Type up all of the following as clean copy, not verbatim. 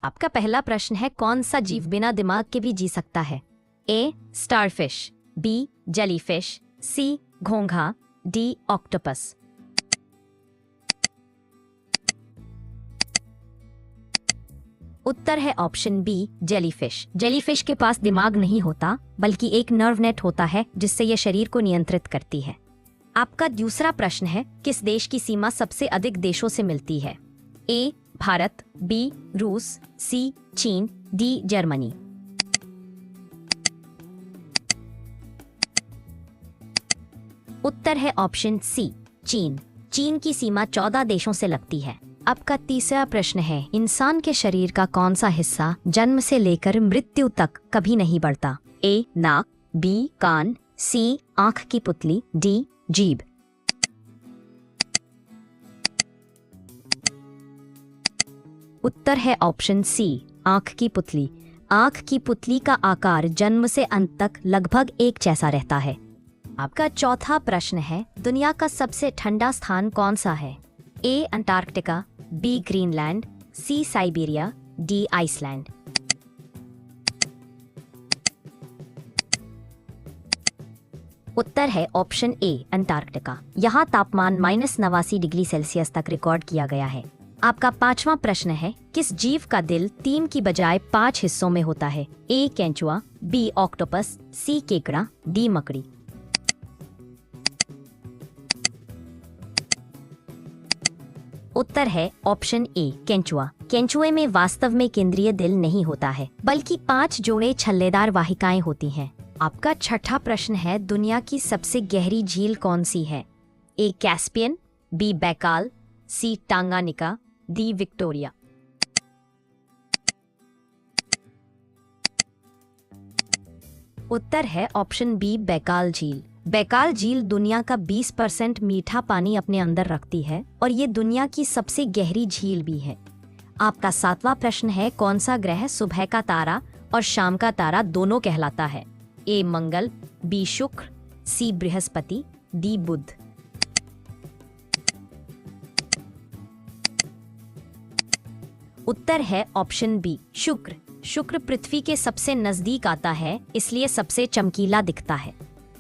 आपका पहला प्रश्न है, कौन सा जीव बिना दिमाग के भी जी सकता है? ए स्टारफिश, बी जेलीफिश, सी घोंघा, डी ऑक्टोपस। उत्तर है ऑप्शन बी जेलीफिश। जेलीफिश के पास दिमाग नहीं होता बल्कि एक नर्व नेट होता है जिससे यह शरीर को नियंत्रित करती है। आपका दूसरा प्रश्न है, किस देश की सीमा सबसे अधिक देशों से मिलती है? ए भारत, बी रूस, सी चीन, डी जर्मनी। उत्तर है ऑप्शन सी चीन। चीन की सीमा 14 देशों से लगती है। आपका तीसरा प्रश्न है, इंसान के शरीर का कौन सा हिस्सा जन्म से लेकर मृत्यु तक कभी नहीं बढ़ता? ए नाक, बी कान, सी आंख की पुतली, डी जीभ। उत्तर है ऑप्शन सी आंख की पुतली। आंख की पुतली का आकार जन्म से अंत तक लगभग एक जैसा रहता है। आपका चौथा प्रश्न है, दुनिया का सबसे ठंडा स्थान कौन सा है? ए अंटार्कटिका, बी ग्रीनलैंड, सी साइबेरिया, डी आइसलैंड। उत्तर है ऑप्शन ए अंटार्कटिका। यहाँ तापमान -89 डिग्री सेल्सियस तक रिकॉर्ड किया गया है। आपका पांचवा प्रश्न है, किस जीव का दिल 3 की बजाय 5 हिस्सों में होता है? ए केंचुआ, बी ऑक्टोपस, सी केकड़ा, डी मकड़ी। उत्तर है ऑप्शन ए केंचुआ। केंचुए में वास्तव में केंद्रीय दिल नहीं होता है बल्कि 5 जोड़े छल्लेदार वाहिकाएं होती हैं। आपका छठा प्रश्न है, दुनिया की सबसे गहरी झील कौन सी है? ए कैस्पियन, बी बैकाल, सी टांगानिका, डी विक्टोरिया। उत्तर है ऑप्शन बी बैकाल झील। बैकाल झील दुनिया का 20% मीठा पानी अपने अंदर रखती है और ये दुनिया की सबसे गहरी झील भी है। आपका सातवां प्रश्न है, कौन सा ग्रह सुबह का तारा और शाम का तारा दोनों कहलाता है? ए मंगल, बी शुक्र, सी बृहस्पति, डी बुध। उत्तर है ऑप्शन बी शुक्र। शुक्र पृथ्वी के सबसे नजदीक आता है इसलिए सबसे चमकीला दिखता है।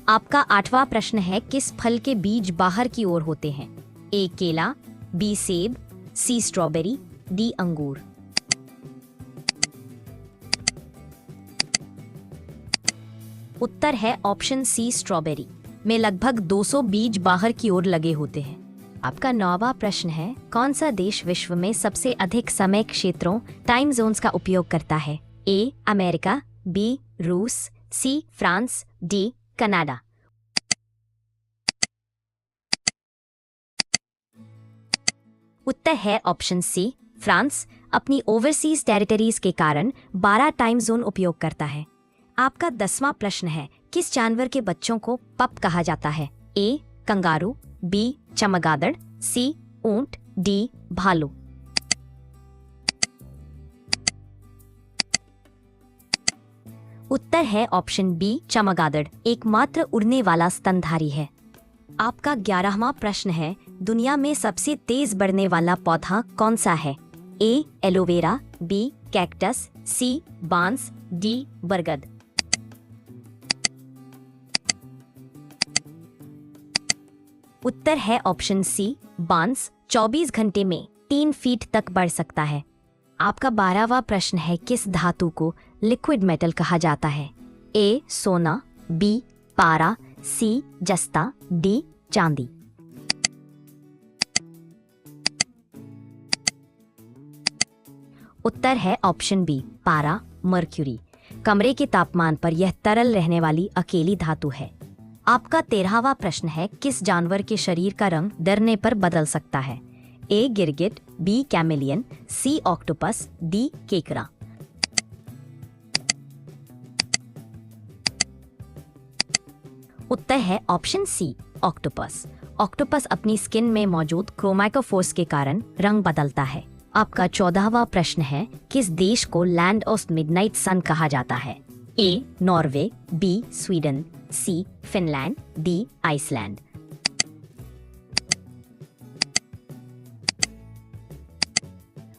आपका आठवां प्रश्न है, किस फल के बीज बाहर की ओर होते हैं? ए केला, बी सेब, सी स्ट्रॉबेरी, डी अंगूर। उत्तर है ऑप्शन सी स्ट्रॉबेरी। में लगभग 200 बीज बाहर की ओर लगे होते हैं। आपका 9वां प्रश्न है, कौन सा देश विश्व में सबसे अधिक समय क्षेत्रों टाइम जोन्स का उपयोग करता है? ए अमेरिका, बी रूस, सी फ्रांस, डी कनाडा। उत्तर है ऑप्शन सी फ्रांस। अपनी ओवरसीज टेरिटरीज के कारण 12 टाइम जोन उपयोग करता है। आपका 10वां प्रश्न है, किस जानवर के बच्चों को पप कहा जाता है? ए कंगारू, बी चमगादड़, सी ऊंट, डी भालू। उत्तर है ऑप्शन बी चमगादड़। एकमात्र उड़ने वाला स्तनधारी है। आपका 11वां प्रश्न है, दुनिया में सबसे तेज बढ़ने वाला पौधा कौन सा है? ए एलोवेरा, बी कैक्टस, सी बांस, डी बरगद। उत्तर है ऑप्शन सी बांस। 24 घंटे में 3 फीट तक बढ़ सकता है। आपका 12वां प्रश्न है, किस धातु को लिक्विड मेटल कहा जाता है? ए सोना, बी पारा, सी जस्ता, डी चांदी। उत्तर है ऑप्शन बी पारा मर्क्यूरी। कमरे के तापमान पर यह तरल रहने वाली अकेली धातु है। आपका 13वां प्रश्न है, किस जानवर के शरीर का रंग डरने पर बदल सकता है? ए गिरगिट, बी कैमेलियन, सी ऑक्टोपस, डी केकड़ा। उत्तर है ऑप्शन सी ऑक्टोपस। ऑक्टोपस अपनी स्किन में मौजूद क्रोमैटोफोर्स के कारण रंग बदलता है। आपका 14वां प्रश्न है, किस देश को लैंड ऑफ मिडनाइट सन कहा जाता है? A Norway, B Sweden, C Finland, D Iceland.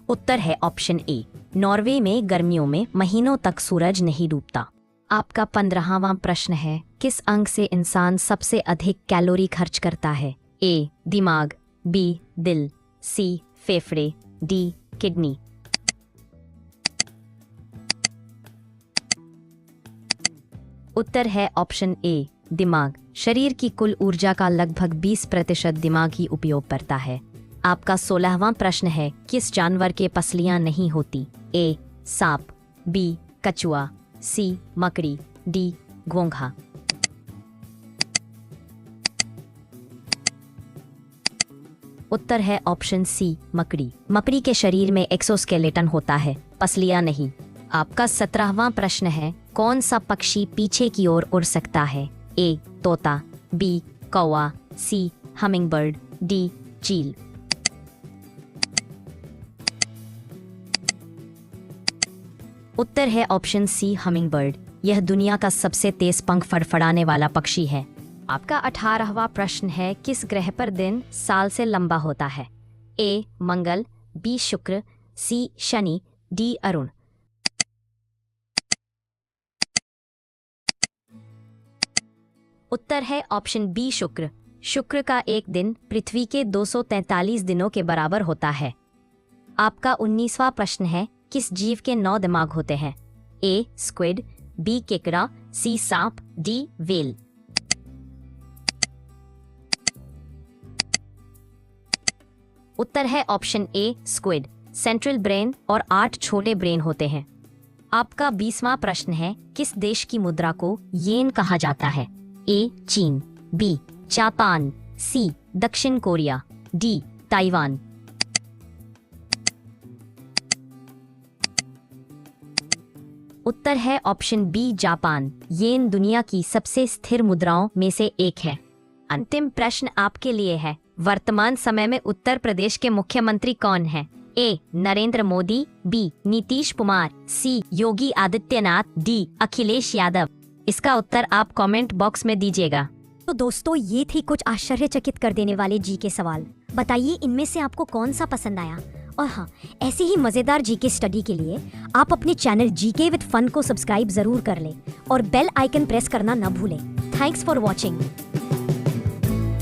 उत्तर है ऑप्शन ए नॉर्वे में गर्मियों में महीनों तक सूरज नहीं डूबता। आपका 15वां प्रश्न है, किस अंग से इंसान सबसे अधिक कैलोरी खर्च करता है? ए दिमाग, बी दिल, सी फेफड़े, डी किडनी। उत्तर है ऑप्शन ए दिमाग। शरीर की कुल ऊर्जा का लगभग 20% दिमाग ही उपयोग करता है। आपका 16वां प्रश्न है, किस जानवर के पसलियां नहीं होती? ए सांप, बी कछुआ, सी मकड़ी, डी घोंघा। उत्तर है ऑप्शन सी मकड़ी। मकड़ी के शरीर में एक्सोस्केलेटन होता है, पसलियां नहीं। आपका 17वां प्रश्न है, कौन सा पक्षी पीछे की ओर उड़ सकता है? ए तोता, बी कौवा, सी हमिंगबर्ड, डी चील। उत्तर है ऑप्शन सी हमिंगबर्ड। यह दुनिया का सबसे तेज पंख फड़फड़ाने वाला पक्षी है। आपका 18वां प्रश्न है, किस ग्रह पर दिन साल से लंबा होता है? ए मंगल, बी शुक्र, सी शनि, डी अरुण। उत्तर है ऑप्शन बी शुक्र। शुक्र का एक दिन पृथ्वी के 243 दिनों के बराबर होता है। आपका 19वां प्रश्न है, किस जीव के 9 दिमाग होते हैं? ए स्क्विड, बी केकड़ा, सी सांप, डी व्हेल। उत्तर है option A squid. Central brain और 8 छोटे ब्रेन होते हैं। आपका 20वां प्रश्न है, किस देश की मुद्रा को येन कहा जाता है? ए चीन, बी जापान, सी दक्षिण कोरिया, डी ताइवान। उत्तर है ऑप्शन बी जापान। येन दुनिया की सबसे स्थिर मुद्राओं में से एक है। अंतिम प्रश्न आपके लिए है, वर्तमान समय में उत्तर प्रदेश के मुख्यमंत्री कौन हैं? ए नरेंद्र मोदी, बी नीतीश कुमार, सी योगी आदित्यनाथ, डी अखिलेश यादव। इसका उत्तर आप कमेंट बॉक्स में दीजिएगा। तो दोस्तों, ये थी कुछ आश्चर्यचकित कर देने वाले जीके सवाल। बताइए इनमें से आपको कौन सा पसंद आया। और हाँ, ऐसे ही मजेदार जीके स्टडी के लिए आप अपने चैनल जीके विद फन को सब्सक्राइब जरूर कर लें और बेल आइकन प्रेस करना न भूलें। Thanks for watching.